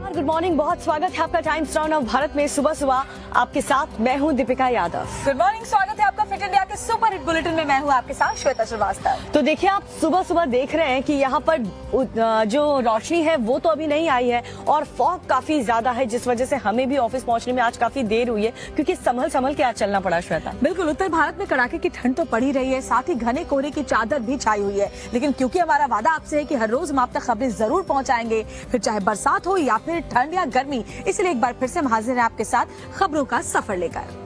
Good morning, बहुत स्वागत है आपका टाइम्स राउंड ऑफ भारत में। सुबह सुबह आपके साथ मैं हूं दीपिका यादव। गुड मॉर्निंग, स्वागत है आपका फिट इंडिया के सुपर हिट बुलेटिन में। मैं हूं आपके साथ श्वेता श्रीवास्तव। तो देखिए, आप सुबह सुबह देख रहे हैं कि यहाँ पर जो रोशनी है वो तो अभी नहीं आई है और फॉग काफी ज्यादा है, जिस वजह से हमें भी ऑफिस पहुंचने में आज काफी देर हुई है, क्योंकि संभल के आज चलना पड़ा। श्वेता, बिल्कुल, उत्तर भारत में कड़ाके की ठंड तो पड़ी रही है, साथ ही घने कोहरे की चादर भी छाई हुई है। लेकिन क्योंकि हमारा वादा आपसे है कि हर रोज हम आप तक खबरें जरूर पहुंचाएंगे, फिर चाहे बरसात हो या फिर ठंड या गर्मी, इसलिए एक बार फिर से हम हाजिर हैं आपके साथ खबरों का सफर लेकर।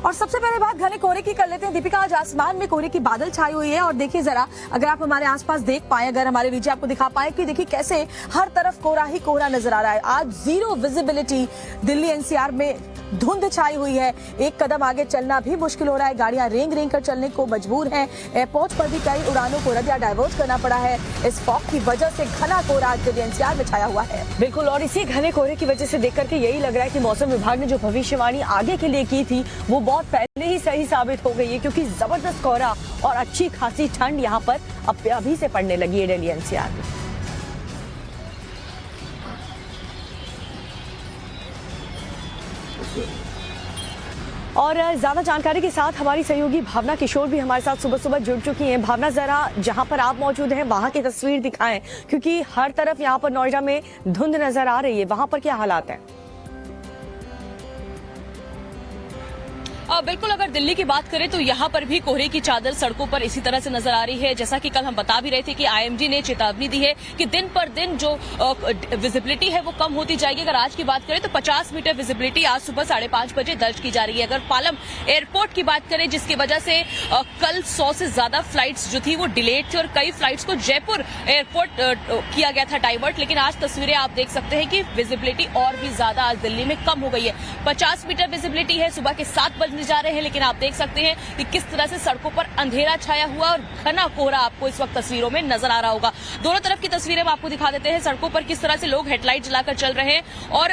और सबसे पहले बात घने कोहरे की कर लेते हैं। दीपिका, आज आसमान में कोहरे की बादल छाई हुई है और देखिए जरा, अगर आप हमारे आसपास देख पाए, अगर हमारे नीचे आपको दिखा पाए कि देखिए कैसे हर तरफ कोहरा ही कोहरा नजर आ रहा है। आज जीरो विजिबिलिटी, दिल्ली एनसीआर में धुंध छाई हुई है। एक कदम आगे चलना भी मुश्किल हो रहा है, गाड़ियां रेंग कर चलने को मजबूर हैं। एयरपोर्ट पर भी कई उड़ानों को रद्द या डाइवर्ट करना पड़ा है। इस फॉग की वजह से घना कोहरा आज दिल्ली एनसीआर में छाया हुआ है। बिल्कुल, और इसी घने कोहरे की वजह से देख करके यही लग रहा है कि मौसम विभाग ने जो भविष्यवाणी आगे के लिए की थी वो बहुत पहले ही सही साबित हो गई है, क्योंकि जबरदस्त कोहरा और अच्छी खासी ठंड यहाँ पर अभी से पड़ने लगी है दिल्ली एनसीआर में। और ज्यादा जानकारी के साथ हमारी सहयोगी भावना किशोर भी हमारे साथ सुबह सुबह जुड़ चुकी हैं। भावना, जरा जहां पर आप मौजूद हैं वहां की तस्वीर दिखाएं, क्योंकि हर तरफ यहां पर नोएडा में धुंध नजर आ रही है। वहां पर क्या हालात हैं? बिल्कुल, अगर दिल्ली की बात करें तो यहाँ पर भी कोहरे की चादर सड़कों पर इसी तरह से नजर आ रही है। जैसा कि कल हम बता भी रहे थे कि आईएमडी ने चेतावनी दी है कि दिन पर दिन जो विजिबिलिटी है वो कम होती जाएगी। अगर आज की बात करें तो 50 मीटर विजिबिलिटी आज सुबह 5:30 बजे दर्ज की जा रही है। अगर पालम एयरपोर्ट की बात करें, जिसकी वजह से कल 100 से ज्यादा फ्लाइट्स जो थी वो डिलेड थी और कई फ्लाइट्स को जयपुर एयरपोर्ट किया गया था डाइवर्ट, लेकिन आज तस्वीरें आप देख सकते हैं कि विजिबिलिटी और भी ज्यादा आज दिल्ली में कम हो गई है। 50 मीटर विजिबिलिटी है, सुबह के 7 बजे जा रहे हैं, लेकिन आप देख सकते हैं कि किस तरह से सड़कों पर अंधेरा छाया हुआ और घना कोहरा आपको इस वक्त तस्वीरों में नजर आ रहा होगा। दोनों तरफ की तस्वीरें हम आपको दिखा देते हैं। सड़कों पर किस तरह से लोग हेडलाइट जलाकर चल रहे हैं, और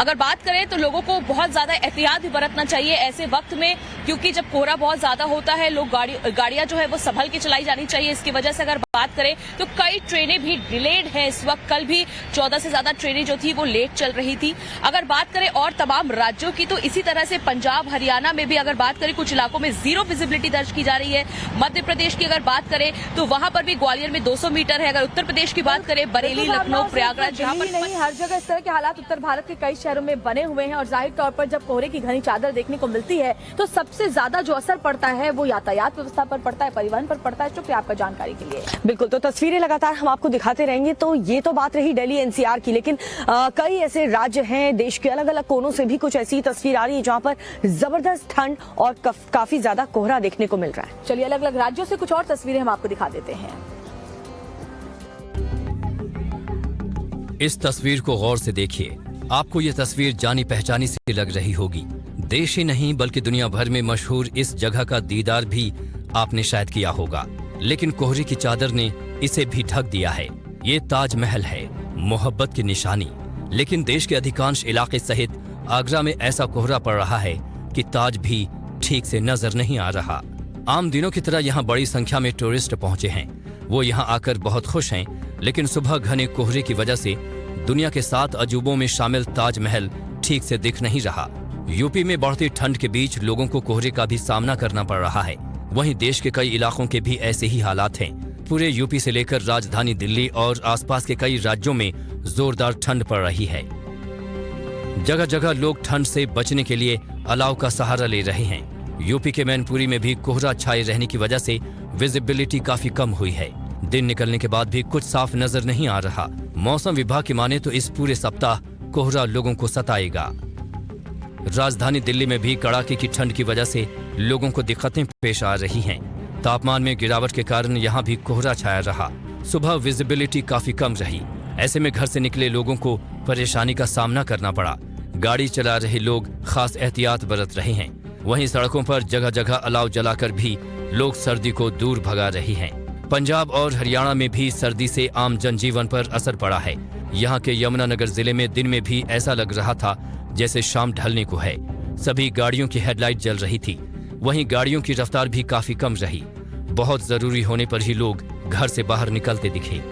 अगर बात करें तो लोगों को बहुत ज्यादा एहतियात भी बरतना चाहिए ऐसे वक्त में, क्योंकि जब कोहरा बहुत ज्यादा होता है लोग गाड़ियां जो है वो संभल के चलाई जानी चाहिए। इसकी वजह से अगर बात करें तो कई ट्रेनें भी डिलेड है इस वक्त। कल भी 14 से ज्यादा ट्रेनें जो थी वो लेट चल रही थी। अगर बात करें और तमाम राज्यों की तो इसी तरह से पंजाब हरियाणा में भी अगर बात करें कुछ इलाकों में जीरो विजिबिलिटी दर्ज की जा रही है। मध्य प्रदेश की अगर बात करें तो वहां पर भी ग्वालियर में 200 मीटर है। अगर उत्तर प्रदेश की बात करें, बरेली, लखनऊ, प्रयागराज, जहां पर नहीं, हर जगह इस तरह के हालात उत्तर भारत के कई शहरों में बने हुए हैं। और जाहिर तौर पर जब कोहरे की घनी चादर देखने को मिलती है तो सबसे ज्यादा जो असर पड़ता है वो यातायात व्यवस्था पर पड़ता है, परिवहन पर पड़ता है। शुक्रिया आपका जानकारी के लिए। बिल्कुल, तो तस्वीरें लगातार हम आपको दिखाते रहेंगे। तो ये तो बात रही दिल्ली एनसीआर की, लेकिन कई ऐसे राज्य हैं देश के अलग अलग कोनों से भी कुछ ऐसी तस्वीर आ रही है जहां पर जबरदस्त ठंड और काफी ज्यादा कोहरा देखने को मिल रहा है। चलिए अलग अलग राज्यों से कुछ और तस्वीरें हम आपको दिखा देते हैं। इस तस्वीर को गौर से देखिए, आपको ये तस्वीर जानी पहचानी सी लग रही होगी। देश ही नहीं बल्कि दुनिया भर में मशहूर इस जगह का दीदार भी आपने शायद किया होगा, लेकिन कोहरे की चादर ने इसे भी ढक दिया है। ये ताजमहल है, मोहब्बत की निशानी। लेकिन देश के अधिकांश इलाके सहित आगरा में ऐसा कोहरा पड़ रहा है कि ताज भी ठीक से नजर नहीं आ रहा। आम दिनों की तरह यहाँ बड़ी संख्या में टूरिस्ट पहुंचे हैं। वो यहाँ आकर बहुत खुश हैं, लेकिन सुबह घने कोहरे की वजह से दुनिया के 7 अजूबों में शामिल ताजमहल ठीक से दिख नहीं रहा। यूपी में बढ़ती ठंड के बीच लोगों को कोहरे का भी सामना करना पड़ रहा है। वहीं देश के कई इलाकों के भी ऐसे ही हालात हैं। पूरे यूपी से लेकर राजधानी दिल्ली और आसपास के कई राज्यों में जोरदार ठंड पड़ रही है। जगह जगह लोग ठंड से बचने के लिए अलाव का सहारा ले रहे हैं। यूपी के मैनपुरी में भी कोहरा छाए रहने की वजह से विजिबिलिटी काफी कम हुई है। दिन निकलने के बाद भी कुछ साफ नजर नहीं आ रहा। मौसम विभाग की माने तो इस पूरे सप्ताह कोहरा लोगों को सताएगा। राजधानी दिल्ली में भी कड़ाके की ठंड की वजह से लोगों को दिक्कतें पेश आ रही हैं। तापमान में गिरावट के कारण यहाँ भी कोहरा छाया रहा। सुबह विजिबिलिटी काफी कम रही। ऐसे में घर से निकले लोगों को परेशानी का सामना करना पड़ा। गाड़ी चला रहे लोग खास एहतियात बरत रहे हैं। वहीं सड़कों पर जगह जगह अलाव जलाकर भी लोग सर्दी को दूर भगा रहे हैं। पंजाब और हरियाणा में भी सर्दी से आम जनजीवन पर असर पड़ा है। यहाँ के यमुनानगर जिले में दिन में भी ऐसा लग रहा था जैसे शाम ढलने को है। सभी गाड़ियों की हेडलाइट जल रही थी। वहीं गाड़ियों की रफ्तार भी काफी कम रही। बहुत जरूरी होने पर ही लोग घर से बाहर निकलते दिखे।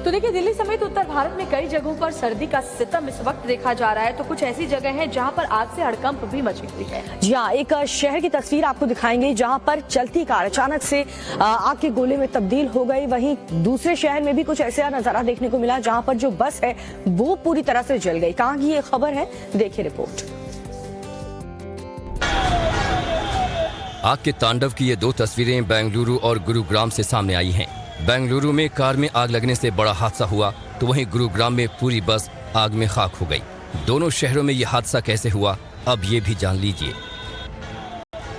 तो देखिए, दिल्ली समेत उत्तर भारत में कई जगहों पर सर्दी का सितम इस वक्त देखा जा रहा है। तो कुछ ऐसी जगह है जहां पर आग से हड़कंप भी मची हुई है। जी हाँ, एक शहर की तस्वीर आपको दिखाएंगे जहां पर चलती कार अचानक से आग के गोले में तब्दील हो गई। वहीं दूसरे शहर में भी कुछ ऐसा नजारा देखने को मिला जहां पर जो बस है वो पूरी तरह से जल गई। कहां की ये खबर है, देखिए रिपोर्ट। आग के तांडव की ये दो तस्वीरें बेंगलुरु और गुरुग्राम से सामने आई हैं। बेंगलुरु में कार में आग लगने से बड़ा हादसा हुआ, तो वहीं गुरुग्राम में पूरी बस आग में खाक हो गई। दोनों शहरों में यह हादसा कैसे हुआ, अब ये भी जान लीजिए।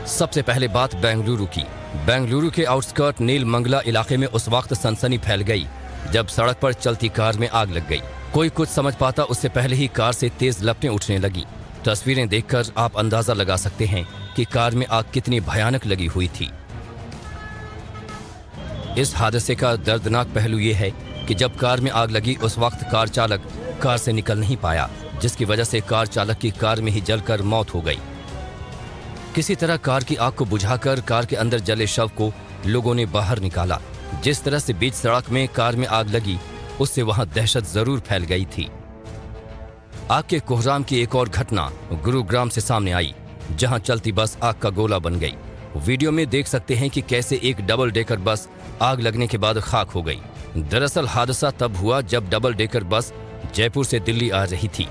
सबसे पहले बात बेंगलुरु की। बेंगलुरु के आउटस्कर्ट नीलमंगला इलाके में उस वक्त सनसनी फैल गई जब सड़क पर चलती कार में आग लग गई। कोई कुछ समझ पाता उससे पहले ही कार से तेज लपटें उठने लगी। तस्वीरें देखकर आप अंदाजा लगा सकते हैं कि कार में आग कितनी भयानक लगी हुई थी। इस हादसे का दर्दनाक पहलू ये है कि जब कार में आग लगी उस वक्त कार चालक कार से निकल नहीं पाया, जिसकी वजह से कार चालक की कार में ही जलकर मौत हो गई। किसी तरह कार की आग को बुझाकर कार के अंदर जले शव को लोगों ने बाहर निकाला। जिस तरह से बीच सड़क में कार में आग लगी, उससे वहां दहशत जरूर फैल गई थी। आग के कोहराम की एक और घटना गुरुग्राम से सामने आई, जहां चलती बस आग का गोला बन गई। वीडियो में देख सकते हैं कि कैसे एक डबल डेकर बस आग लगने के बाद खाक हो गई। दरअसल हादसा तब हुआ जब डबल डेकर बस जयपुर से दिल्ली आ रही थी।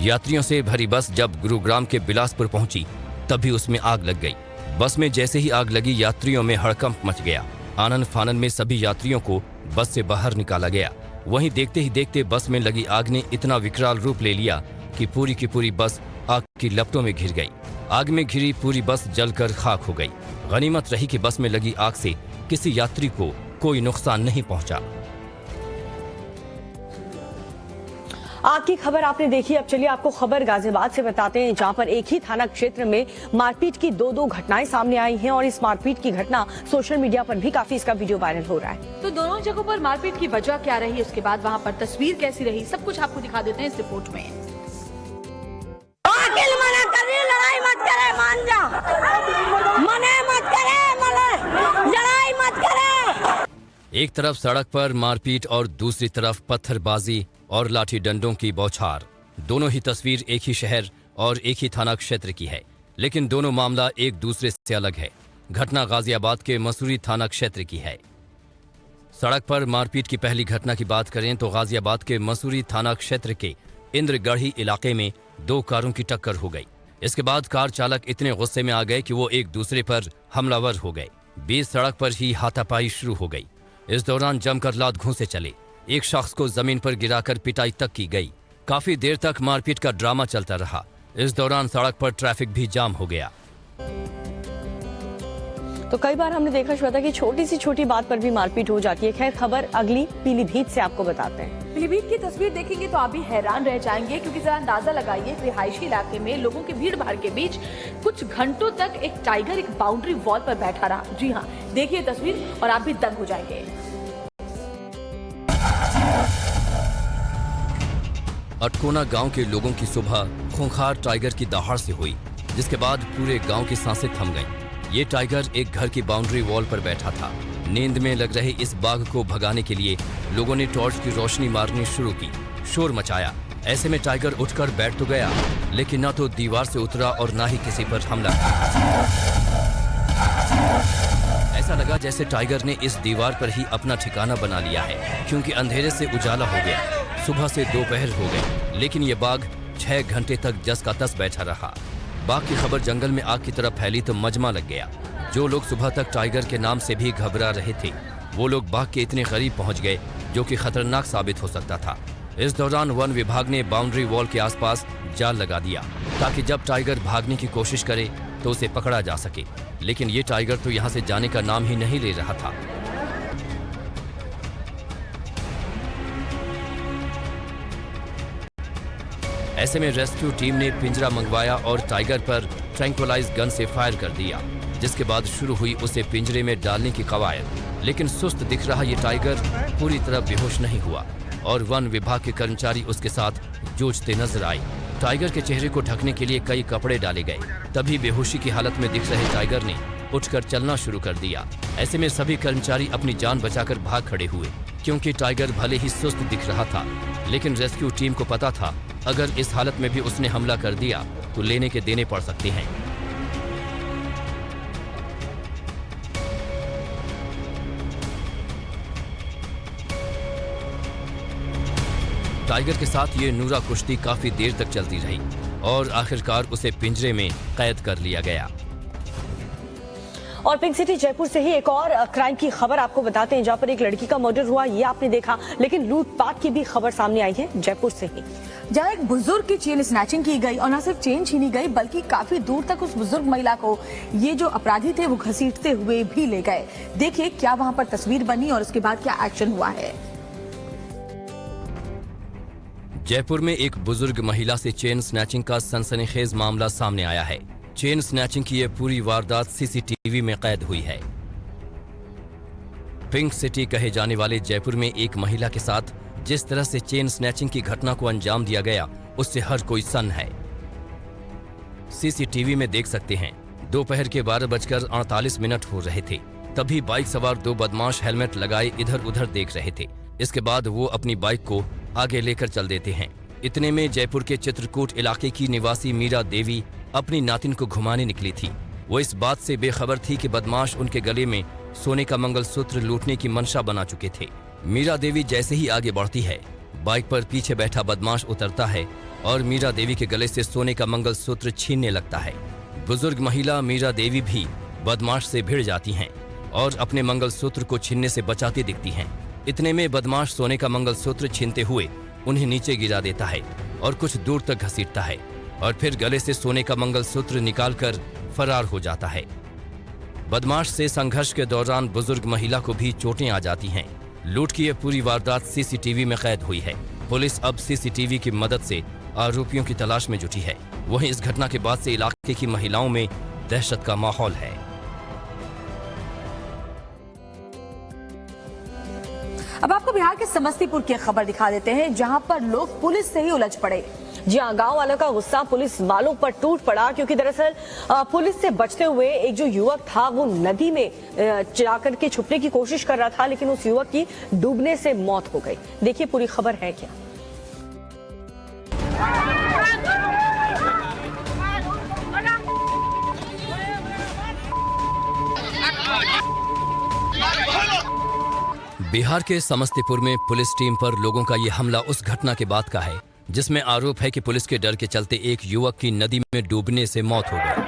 यात्रियों से भरी बस जब गुरुग्राम के बिलासपुर पहुंची तभी उसमें आग लग गई। बस में जैसे ही आग लगी, यात्रियों में हड़कंप मच गया। आनन फानन में सभी यात्रियों को बस से बाहर निकाला गया। वहीं देखते ही देखते बस में लगी आग ने इतना विकराल रूप ले लिया कि पूरी की पूरी बस आग की लपटों में घिर गई। आग में घिरी पूरी बस जलकर खाक हो गई। गनीमत रही कि बस में लगी आग से किसी यात्री को कोई नुकसान नहीं पहुंचा। आग की खबर आपने देखी। अब चलिए आपको खबर गाजियाबाद से बताते हैं, जहां पर एक ही थाना क्षेत्र में मारपीट की दो घटनाएं सामने आई हैं और इस मारपीट की घटना सोशल मीडिया पर भी काफी इसका वीडियो वायरल हो रहा है। तो दोनों जगहों पर मारपीट की वजह क्या रही, उसके बाद वहां पर तस्वीर कैसी रही, सब कुछ आपको दिखा देते हैं इस रिपोर्ट में। लड़ाई मत करे, मान जा, मने मत करे, लड़ाई मत करे। एक तरफ सड़क पर मारपीट और दूसरी तरफ पत्थरबाजी और लाठी डंडों की बौछार। दोनों ही तस्वीर एक ही शहर और एक ही थाना क्षेत्र की है, लेकिन दोनों मामला एक दूसरे से अलग है। घटना गाजियाबाद के मसूरी थाना क्षेत्र की है। सड़क पर मारपीट की पहली घटना की बात करें तो गाजियाबाद के मसूरी थाना क्षेत्र के इंद्रगढ़ी इलाके में दो कारों की टक्कर हो गई। इसके बाद कार चालक इतने गुस्से में आ गए कि वो एक दूसरे पर हमलावर हो गए। बीच सड़क पर ही हाथापाई शुरू हो गई। इस दौरान जमकर लात घूंसे चले। एक शख्स को जमीन पर गिराकर पिटाई तक की गई। काफी देर तक मारपीट का ड्रामा चलता रहा। इस दौरान सड़क पर ट्रैफिक भी जाम हो गया। तो कई बार हमने देखा श्वेता कि छोटी सी छोटी बात पर भी मारपीट हो जाती है। खैर, खबर अगली पीलीभीत से आपको बताते हैं। पीलीभीत की तस्वीर देखेंगे तो आप भी हैरान रह जाएंगे, क्योंकि जरा अंदाजा लगाइए, रिहायशी इलाके में लोगों की भीड़ भाड़ के बीच कुछ घंटों तक एक टाइगर एक बाउंड्री वॉल पर बैठा रहा। जी हाँ, देखिए तस्वीर और आप भी दंग हो जाएंगे। अटकोना गांव के लोगों की सुबह खूंखार टाइगर की दहाड़ से हुई, जिसके बाद पूरे गांव की सांसें थम गईं। ये टाइगर एक घर की बाउंड्री वॉल पर बैठा था। नींद में लग रहे इस बाघ को भगाने के लिए लोगों ने टॉर्च की रोशनी मारनी शुरू की, शोर मचाया। ऐसे में टाइगर उठकर बैठ तो गया, लेकिन ना तो दीवार से उतरा और ना ही किसी पर हमला। ऐसा लगा जैसे टाइगर ने इस दीवार पर ही अपना ठिकाना बना लिया है, क्योंकि अंधेरे से उजाला हो गया। सुबह से दोपहर हो गई, लेकिन ये बाघ 6 घंटे तक जस का तस बैठा रहा। बाघ की खबर जंगल में आग की तरह फैली तो मजमा लग गया। जो लोग सुबह तक टाइगर के नाम से भी घबरा रहे थे, वो लोग बाघ के इतने करीब पहुंच गए जो कि खतरनाक साबित हो सकता था। इस दौरान वन विभाग ने बाउंड्री वॉल के आसपास जाल लगा दिया, ताकि जब टाइगर भागने की कोशिश करे तो उसे पकड़ा जा सके। लेकिन ये टाइगर तो यहाँ से जाने का नाम ही नहीं ले रहा था। ऐसे में रेस्क्यू टीम ने पिंजरा मंगवाया और टाइगर पर ट्रैंक्विलाइज गन से फायर कर दिया, जिसके बाद शुरू हुई उसे पिंजरे में डालने की कवायद। लेकिन सुस्त दिख रहा ये टाइगर पूरी तरह बेहोश नहीं हुआ और वन विभाग के कर्मचारी उसके साथ जूझते नजर आए। टाइगर के चेहरे को ढकने के लिए कई कपड़े डाले गए। तभी बेहोशी की हालत में दिख रहे टाइगर ने उठकर चलना शुरू कर दिया। ऐसे में सभी कर्मचारी अपनी जान बचाकर भाग खड़े हुए, क्योंकि टाइगर भले ही सुस्त दिख रहा था, लेकिन रेस्क्यू टीम को पता था अगर इस हालत में भी उसने हमला कर दिया तो लेने के देने पड़ सकते हैं। टाइगर के साथ ये नूरा कुश्ती काफी देर तक चलती रही और आखिरकार उसे पिंजरे में कैद कर लिया गया। और पिंक सिटी जयपुर से ही एक और क्राइम की खबर आपको बताते हैं, जहां पर एक लड़की का मर्डर हुआ, ये आपने देखा, लेकिन लूटपाट की भी खबर सामने आई है जयपुर से ही, जहाँ एक बुजुर्ग की चेन स्नैचिंग की गई और न सिर्फ चेन छीनी गई बल्कि काफी दूर तक उस बुजुर्ग महिला को ये जो अपराधी थे वो घसीटते हुए भी ले गए। देखिए क्या वहां पर तस्वीर बनी और उसके बाद क्या एक्शन हुआ है। जयपुर में एक बुजुर्ग महिला से चेन स्नैचिंग का सनसनीखेज मामला सामने आया है। चेन स्नैचिंग की यह पूरी वारदात सीसीटीवी में कैद हुई है। पिंक सिटी कहे जाने वाले जयपुर में एक महिला के साथ जिस तरह से चेन स्नैचिंग की घटना को अंजाम दिया गया, उससे हर कोई सन्न है। सीसीटीवी में देख सकते हैं, दोपहर के 12:48 हो रहे थे, तभी बाइक सवार दो बदमाश हेलमेट लगाए इधर उधर देख रहे थे। इसके बाद वो अपनी बाइक को आगे लेकर चल देते हैं। इतने में जयपुर के चित्रकूट इलाके की निवासी मीरा देवी अपनी नातिन को घुमाने निकली थी। वो इस बात से बेखबर थी कि बदमाश उनके गले में सोने का मंगलसूत्र लूटने की मंशा बना चुके थे। मीरा देवी जैसे ही आगे बढ़ती है, बाइक पर पीछे बैठा बदमाश उतरता है और मीरा देवी के गले से सोने का मंगलसूत्र छीनने लगता है। बुजुर्ग महिला मीरा देवी भी बदमाश से भिड़ जाती हैं और अपने मंगलसूत्र को छीनने से बचाती दिखती हैं। इतने में बदमाश सोने का मंगलसूत्र छीनते हुए उन्हें नीचे गिरा देता है और कुछ दूर तक घसीटता है और फिर गले से सोने का मंगलसूत्र निकालकर फरार हो जाता है। बदमाश से संघर्ष के दौरान बुजुर्ग महिला को भी चोटें आ जाती हैं। लूट की यह पूरी वारदात सीसीटीवी में कैद हुई है। पुलिस अब सीसीटीवी की मदद से आरोपियों की तलाश में जुटी है। वहीं इस घटना के बाद से इलाके की महिलाओं में दहशत का माहौल है। अब आपको बिहार के समस्तीपुर की खबर दिखा देते हैं, जहां पर लोग पुलिस से ही उलझ पड़े। जी हाँ, गांव वालों का गुस्सा पुलिस वालों पर टूट पड़ा, क्योंकि दरअसल पुलिस से बचते हुए एक जो युवक था वो नदी में जाकर के छुपने की कोशिश कर रहा था, लेकिन उस युवक की डूबने से मौत हो गई। देखिए पूरी खबर है क्या। बिहार के समस्तीपुर में पुलिस टीम पर लोगों का ये हमला उस घटना के बाद का है जिसमें आरोप है कि पुलिस के डर के चलते एक युवक की नदी में डूबने से मौत हो गई।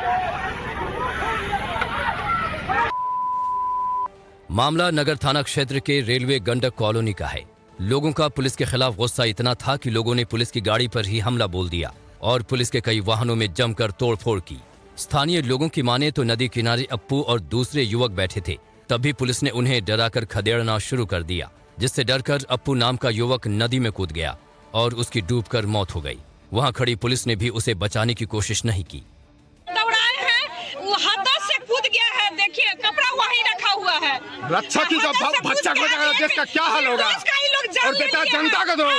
मामला नगर थाना क्षेत्र के रेलवे गंडक कॉलोनी का है। लोगों का पुलिस के खिलाफ गुस्सा इतना था कि लोगों ने पुलिस की गाड़ी पर ही हमला बोल दिया और पुलिस के कई वाहनों में जमकर तोड़फोड़ की। स्थानीय लोगों की माने तो नदी किनारे अप्पू और दूसरे युवक बैठे थे। तभी पुलिस ने उन्हें डराकर खदेड़ना शुरू कर दिया, जिससे डरकर अप्पू नाम का युवक नदी में कूद गया और उसकी डूबकर मौत हो गई। वहां खड़ी पुलिस ने भी उसे बचाने की कोशिश नहीं की। दौड़ाए हैं, वो हाथों से कूद गया है। देखिए कपड़ा वहीं रखा हुआ है। रक्षा की जब बच्चा को देश का क्या हाल होगा। और बेटा जनता का दो,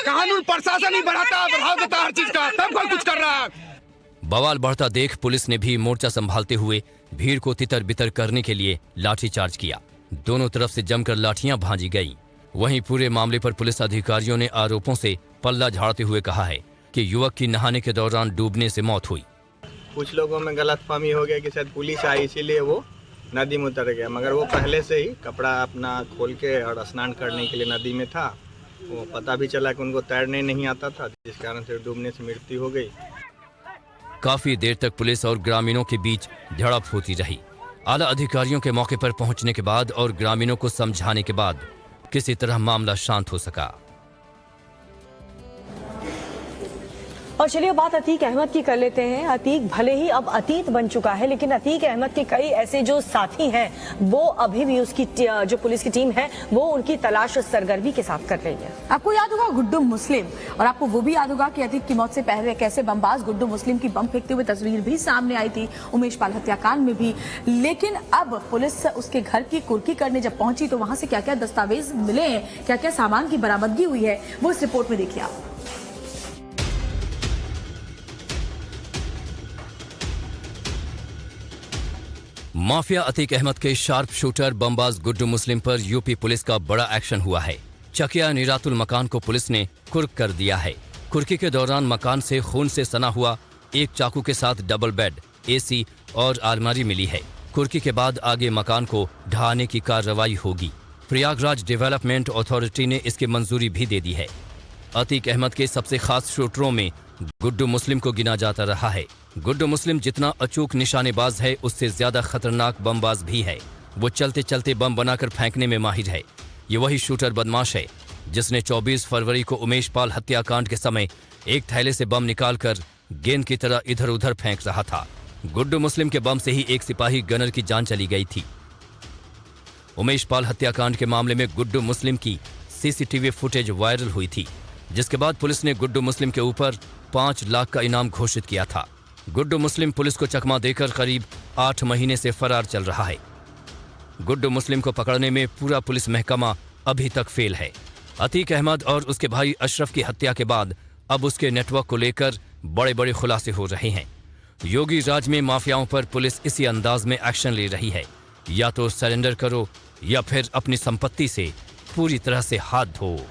कानून प्रशासन ही बढ़ाता बढ़ाव देता हर चीज का, तब कोई कुछ कर रहा है। बवाल बढ़ता देख पुलिस ने भी मोर्चा संभालते हुए भीड़ को तितर बितर करने के लिए लाठीचार्ज किया। दोनों तरफ से जमकर लाठियां भांजी गईं। वहीं पूरे मामले पर पुलिस अधिकारियों ने आरोपों से पल्ला झाड़ते हुए कहा है कि युवक की नहाने के दौरान डूबने से मौत हुई। कुछ लोगों में गलतफहमी हो गया कि शायद पुलिस आई इसीलिए वो नदी में उतर गया, मगर वो पहले से ही कपड़ा अपना खोल के और स्नान करने के लिए नदी में था। वो पता भी चला कि उनको तैरने नहीं आता था, जिस कारण से डूबने से मृत्यु हो गई। काफी देर तक पुलिस और ग्रामीणों के बीच झड़प होती रही। आला अधिकारियों के मौके पर पहुंचने के बाद और ग्रामीणों को समझाने के बाद किसी तरह मामला शांत हो सका। और चलिए बात अतीक अहमद की कर लेते हैं। अतीक भले ही अब अतीत बन चुका है, लेकिन अतीक अहमद के कई ऐसे जो साथी हैं वो अभी भी उसकी जो पुलिस की टीम है वो उनकी तलाश सरगर्मी के साथ कर रही है। आपको याद होगा गुड्डू मुस्लिम, और आपको वो भी याद होगा कि अतीक की मौत से पहले कैसे बमबाज गुड्डू मुस्लिम की बम फेंकते हुए तस्वीर भी सामने आई थी, उमेश पाल हत्याकांड में भी। लेकिन अब पुलिस उसके घर की कुर्की करने जब पहुंची तो वहां से क्या क्या दस्तावेज मिले हैं, क्या क्या सामान की बरामदगी हुई है, वो इस रिपोर्ट में देखिए आप। माफिया अतीक अहमद के शार्प शूटर बमबाज गुड्डू मुस्लिम पर यूपी पुलिस का बड़ा एक्शन हुआ है। चकिया निरातुल मकान को पुलिस ने कुर्क कर दिया है। कुर्की के दौरान मकान से खून से सना हुआ एक चाकू के साथ डबल बेड, एसी और अलमारी मिली है। कुर्की के बाद आगे मकान को ढहाने की कार्रवाई होगी। प्रयागराज डेवलपमेंट अथॉरिटी ने इसकी मंजूरी भी दे दी है। अतीक अहमद के सबसे खास शूटरों में गुड्डू मुस्लिम को गिना जाता रहा है। गुड्डू मुस्लिम जितना अचूक निशानेबाज है, उससे ज्यादा खतरनाक बमबाज भी है। वो चलते चलते बम बनाकर फेंकने में माहिर है। ये वही शूटर बदमाश है जिसने 24 फरवरी को उमेश पाल हत्याकांड के समय एक थैले से बम निकालकर गेंद की तरह इधर उधर फेंक रहा था। गुड्डू मुस्लिम के बम से ही एक सिपाही गनर की जान चली गई थी। उमेश पाल हत्याकांड के मामले में गुड्डू मुस्लिम की सीसीटीवी फुटेज वायरल हुई थी, जिसके बाद पुलिस ने गुड्डू मुस्लिम के ऊपर 5 लाख का इनाम घोषित किया था। गुड्डू मुस्लिम पुलिस को चकमा देकर करीब 8 महीने से फरार चल रहा है। गुड्डू मुस्लिम को पकड़ने में पूरा पुलिस महकमा अभी तक फेल है। अतीक अहमद और उसके भाई अशरफ की हत्या के बाद अब उसके नेटवर्क को लेकर बड़े बड़े खुलासे हो रहे हैं। योगी राज में माफियाओं पर पुलिस इसी अंदाज में एक्शन ले रही है, या तो सरेंडर करो या फिर अपनी संपत्ति से पूरी तरह से हाथ धो।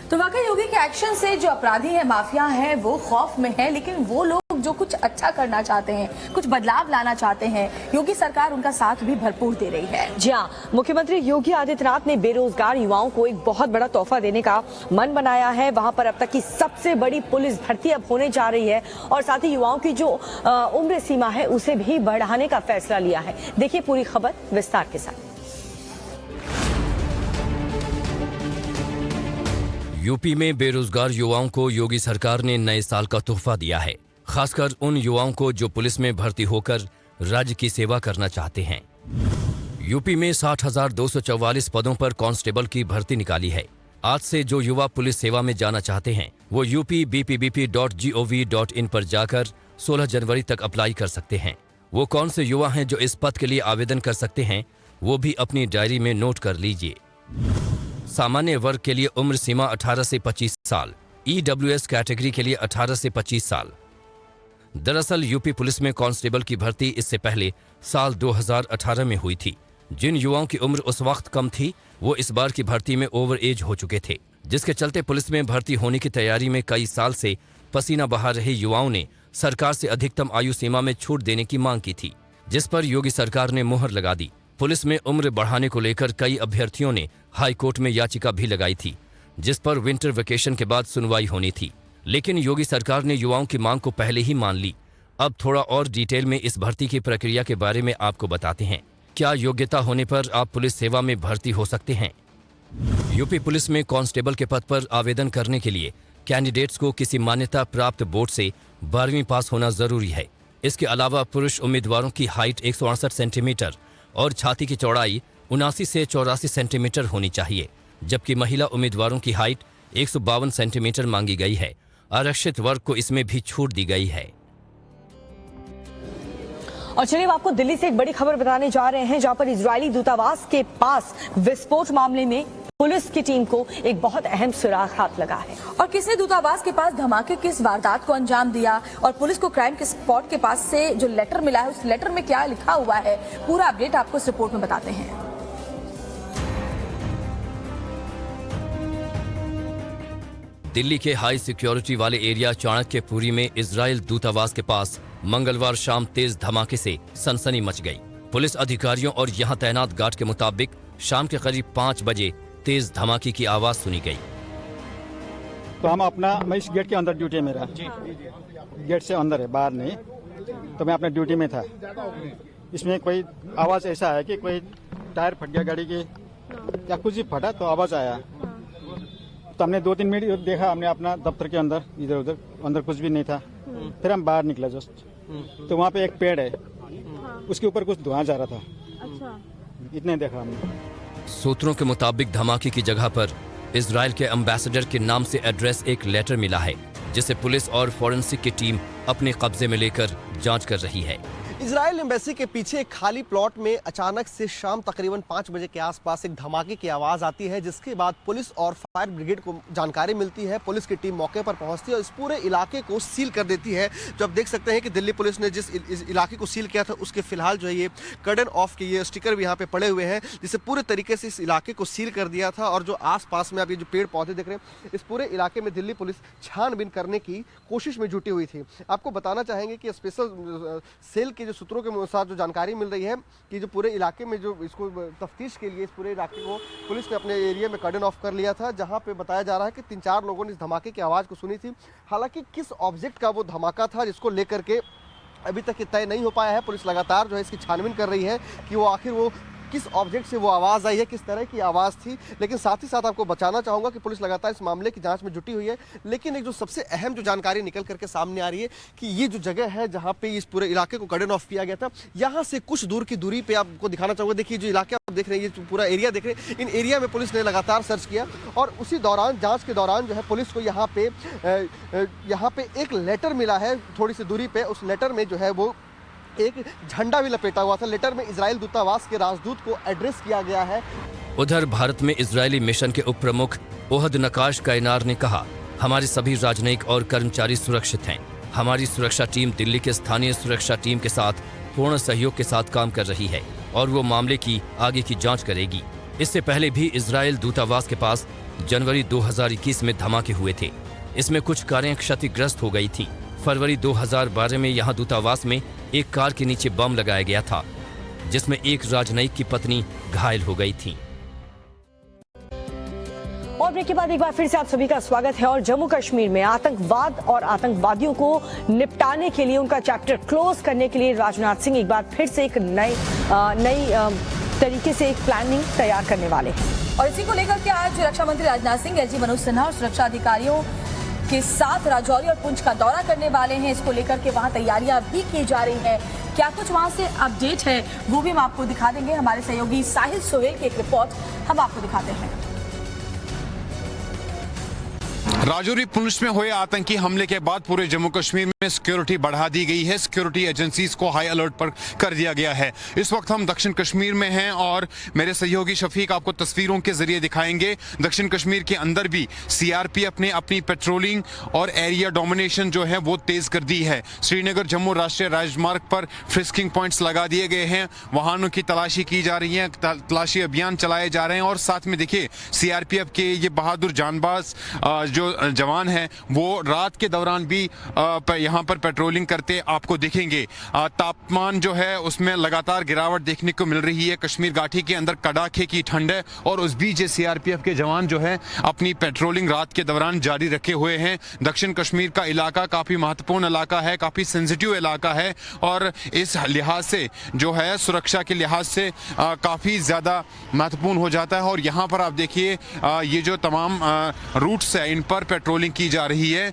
तो वाकई योगी के एक्शन से जो अपराधी है, माफिया है, वो खौफ में है, लेकिन वो लोग जो कुछ अच्छा करना चाहते हैं, कुछ बदलाव लाना चाहते हैं, योगी सरकार उनका साथ भी भरपूर दे रही है। जी हाँ, मुख्यमंत्री योगी आदित्यनाथ ने बेरोजगार युवाओं को एक बहुत बड़ा तोहफा देने का मन बनाया है। वहां पर अब तक की सबसे बड़ी पुलिस भर्ती अब होने जा रही है और साथ ही युवाओं की जो उम्र सीमा है उसे भी बढ़ाने का फैसला लिया है। देखिए पूरी खबर विस्तार के साथ। यूपी में बेरोजगार युवाओं को योगी सरकार ने नए साल का तोहफा दिया है, खासकर उन युवाओं को जो पुलिस में भर्ती होकर राज्य की सेवा करना चाहते हैं। यूपी में 60,244 पदों पर कांस्टेबल की भर्ती निकाली है। आज से जो युवा पुलिस सेवा में जाना चाहते हैं वो upbpb.gov.in पर जाकर 16 जनवरी तक अप्लाई कर सकते हैं। वो कौन से युवा हैं जो इस पद के लिए आवेदन कर सकते हैं, वो भी अपनी डायरी में नोट कर लीजिए। सामान्य वर्ग के लिए उम्र सीमा 18 से 25 साल, EWS कैटेगरी के लिए 18 से 25 साल। दरअसल यूपी पुलिस में कांस्टेबल की भर्ती इससे पहले साल 2018 में हुई थी। जिन युवाओं की उम्र उस वक्त कम थी वो इस बार की भर्ती में ओवर एज हो चुके थे, जिसके चलते पुलिस में भर्ती होने की तैयारी में कई साल से पसीना बहा रहे युवाओं ने सरकार से अधिकतम आयु सीमा में छूट देने की मांग की थी, जिस पर योगी सरकार ने मुहर लगा दी। पुलिस में उम्र बढ़ाने को लेकर कई अभ्यर्थियों ने हाई कोर्ट में याचिका भी लगाई थी, जिस पर विंटर वेकेशन के बाद सुनवाई होनी थी, लेकिन योगी सरकार ने युवाओं की मांग को पहले ही मान ली। अब थोड़ा और डिटेल में इस भर्ती की प्रक्रिया के बारे में आपको बताते हैं। क्या योग्यता होने पर आप पुलिस सेवा में भर्ती हो सकते हैं? यूपी पुलिस में कांस्टेबल के पद पर आवेदन करने के लिए कैंडिडेट्स को किसी मान्यता प्राप्त बोर्ड से 12वीं पास होना जरूरी है। इसके अलावा पुरुष उम्मीदवारों की हाइट 168 सेंटीमीटर और छाती की चौड़ाई 79 से 84 सेंटीमीटर होनी चाहिए, जबकि महिला उम्मीदवारों की हाइट 152 सेंटीमीटर मांगी गई है। आरक्षित वर्ग को इसमें भी छूट दी गई है। और चलिए अब आपको दिल्ली से एक बड़ी खबर बताने जा रहे हैं, जहां पर इजरायली दूतावास के पास विस्फोट मामले में पुलिस की टीम को एक बहुत अहम सुराग हाथ लगा है। और किसने दूतावास के पास धमाके की इस वारदात को अंजाम दिया और पुलिस को क्राइम के स्पॉट के पास से जो लेटर मिला है उस लेटर में क्या लिखा हुआ है, पूरा अपडेट आपको इस रिपोर्ट में बताते हैं। दिल्ली के हाई सिक्योरिटी वाले एरिया चाणक्यपुरी में इजराइल दूतावास के पास मंगलवार शाम तेज धमाके से सनसनी मच गई। पुलिस अधिकारियों और यहां तैनात गार्ड के मुताबिक शाम के करीब 5 बजे तेज धमाके की आवाज सुनी गई। तो मैं इस गेट के अंदर ड्यूटी में रहा, गेट से अंदर है, बाहर नहीं। तो मैं अपने ड्यूटी में था। इसमें कोई आवाज ऐसा है कि कोई टायर फट गया गाड़ी की या कुछ ही फटा, तो आवाज आया। तो हमने 2-3 मिनट देखा, हमने अपना दफ्तर के अंदर इधर उधर, अंदर कुछ भी नहीं था। फिर हम बाहर निकले जस्ट, तो वहाँ पे एक पेड़ है, उसके ऊपर कुछ धुआं जा रहा था। अच्छा। इतने देखा हमने। सूत्रों के मुताबिक धमाके की जगह पर इजराइल के एम्बेसडर के नाम से एड्रेस एक लेटर मिला है, जिसे पुलिस और फॉरेंसिक की टीम अपने कब्जे में लेकर जांच कर रही है। इजराइल एम्बेसी के पीछे एक खाली प्लॉट में अचानक से शाम तकरीबन 5 बजे के आसपास एक धमाके की आवाज़ आती है, जिसके बाद पुलिस और फायर ब्रिगेड को जानकारी मिलती है। पुलिस की टीम मौके पर पहुंचती है और इस पूरे इलाके को सील कर देती है। जो आप देख सकते हैं कि दिल्ली पुलिस ने जिस इलाके को सील किया था उसके फिलहाल जो है ये कर्डन ऑफ के ये स्टिकर भी यहाँ पे पड़े हुए हैं, जिससे पूरे तरीके से इस इलाके को सील कर दिया था। और जो आसपास में आप ये जो पेड़ पौधे देख रहे हैं, इस पूरे इलाके में दिल्ली पुलिस छानबीन करने की कोशिश में जुटी हुई थी। आपको बताना चाहेंगे कि स्पेशल सेल के जो सूत्रों के अनुसार जो जानकारी मिल रही है कि जो पूरे इलाके में जो इसको तफ्तीश के लिए इस पूरे इलाके को पुलिस ने अपने एरिया में कर्डन ऑफ कर लिया था, जहां पे बताया जा रहा है कि 3-4 लोगों ने इस धमाके की आवाज़ को सुनी थी। हालांकि किस ऑब्जेक्ट का वो धमाका था जिसको लेकर के अभी तक तय नहीं हो पाया है। पुलिस लगातार जो है इसकी छानबीन कर रही है कि वो आखिर वो किस ऑब्जेक्ट से वो आवाज़ आई है, किस तरह की आवाज़ थी। लेकिन साथ ही साथ आपको बताना चाहूँगा कि पुलिस लगातार इस मामले की जांच में जुटी हुई है। लेकिन एक जो सबसे अहम जो जानकारी निकल करके सामने आ रही है कि ये जो जगह है जहाँ पे इस पूरे इलाके को कर्डन ऑफ किया गया था, यहाँ से कुछ दूर की दूरी पे आपको दिखाना चाहूँगा। देखिए जो इलाका आप देख रहे हैं, ये पूरा एरिया देख रहे हैं, इन एरिया में पुलिस ने लगातार सर्च किया और उसी दौरान जाँच के दौरान जो है पुलिस को यहाँ पे एक लेटर मिला है थोड़ी सी दूरी पे। उस लेटर में जो है वो एक झंडा भी लपेटा हुआ था। लेटर में इजराइल दूतावास के राजदूत को एड्रेस किया गया है। उधर भारत में इजरायली मिशन के उप प्रमुख ओहद नकाश कायनार ने कहा, हमारे सभी राजनयिक और कर्मचारी सुरक्षित हैं। हमारी सुरक्षा टीम दिल्ली के स्थानीय सुरक्षा टीम के साथ पूर्ण सहयोग के साथ काम कर रही है और वो मामले की आगे की जांच करेगी। इससे पहले भी इजरायल दूतावास के पास जनवरी 2021 में धमाके हुए थे। इसमें कुछ कारें क्षतिग्रस्त हो गई थी। फरवरी 2012 में यहाँ दूतावास में एक कार के नीचे बम लगाया गया था, जिसमें एक राजनयिक की पत्नी घायल हो गई थी। और ब्रेक के बाद एक बार फिर से आप सभी का स्वागत है। और जम्मू कश्मीर में आतंकवाद और आतंकवादियों को निपटाने के लिए, उनका चैप्टर क्लोज करने के लिए राजनाथ सिंह एक बार फिर से एक नई तरीके से एक प्लानिंग तैयार करने वाले हैं। और इसी को लेकर के आज रक्षा मंत्री राजनाथ सिंह एसजी मनोज सिन्हा और सुरक्षा अधिकारियों के साथ राजौरी और पुंछ का दौरा करने वाले हैं। इसको लेकर के वहां तैयारियां भी की जा रही हैं। क्या कुछ वहां से अपडेट है वो भी हम आपको दिखा देंगे। हमारे सहयोगी साहिल सोहेल की एक रिपोर्ट हम आपको दिखाते हैं। राजौरी पुंछ में हुए आतंकी हमले के बाद पूरे जम्मू कश्मीर में सिक्योरिटी बढ़ा दी गई है। सिक्योरिटी एजेंसीज को हाई अलर्ट पर कर दिया गया है। इस वक्त हम दक्षिण कश्मीर में हैं और मेरे सहयोगी शफीक आपको तस्वीरों के जरिए दिखाएंगे। दक्षिण कश्मीर के अंदर भी सीआरपीएफ ने अपनी पेट्रोलिंग और एरिया डोमिनेशन जो है वो तेज कर दी है। श्रीनगर जम्मू राष्ट्रीय राजमार्ग पर फ्रिस्किंग पॉइंट्स लगा दिए गए हैं, वाहनों की तलाशी की जा रही है, तलाशी अभियान चलाए जा रहे हैं। और साथ में देखिए सीआरपीएफ के ये बहादुर जानबाज जो जवान हैं वो रात के दौरान भी यहाँ पर पेट्रोलिंग करते आपको दिखेंगे। तापमान जो है उसमें लगातार गिरावट देखने को मिल रही है। कश्मीर घाटी के अंदर कड़ाके की ठंड है और उस बीच सीआरपीएफ के जवान जो है अपनी पेट्रोलिंग रात के दौरान जारी रखे हुए हैं। दक्षिण कश्मीर का इलाका काफी महत्वपूर्ण इलाका है, काफी सेंसिटिव इलाका है और इस लिहाज से जो है सुरक्षा के लिहाज से काफी ज्यादा महत्वपूर्ण हो जाता है। और यहाँ पर आप देखिए ये जो तमाम रूट्स है इन पर पेट्रोलिंग की जा रही है।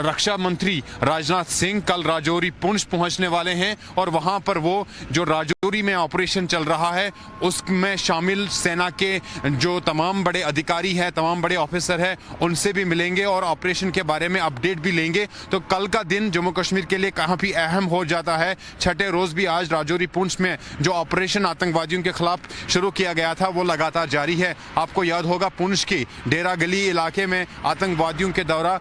रक्षा मंत्री राजनाथ सिंह कल राजौरी पुंछ पहुंचने वाले हैं और वहां पर वो जो राजौरी में ऑपरेशन चल रहा है उसमें शामिल सेना के जो तमाम बड़े अधिकारी हैं, तमाम बड़े ऑफिसर हैं, उनसे भी मिलेंगे और ऑपरेशन के बारे में अपडेट भी लेंगे। तो कल का दिन जम्मू कश्मीर के लिए काफी अहम हो जाता है। छठे रोज भी आज राजौरी पुंछ में जो ऑपरेशन आतंकवादियों के खिलाफ शुरू किया गया था वो लगातार जारी है। आपको याद होगा पुंछ की डेरा गली इलाके में आतंकवादियों के दौरा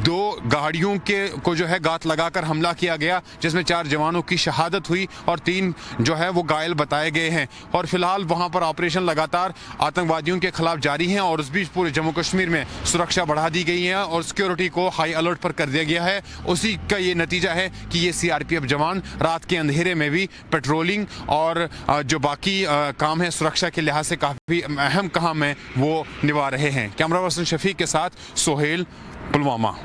2 गाड़ियों को जो है गात लगाकर हमला किया गया, जिसमें 4 जवानों की शहादत हुई और 3 जो है वो घायल बताए गए हैं। और फिलहाल वहां पर ऑपरेशन लगातार आतंकवादियों के खिलाफ जारी है और उस बीच पूरे जम्मू कश्मीर में सुरक्षा बढ़ा दी गई है और सिक्योरिटी को हाई अलर्ट पर कर दिया गया है। उसी का ये नतीजा है कि ये सीआरपीएफ जवान रात के अंधेरे में भी पेट्रोलिंग और जो बाकी काम है सुरक्षा के लिहाज से काफी अहम काम है वो निभा रहे हैं। कैमरा पर्सन शफीक के साथ सोहेल, पुलवामा।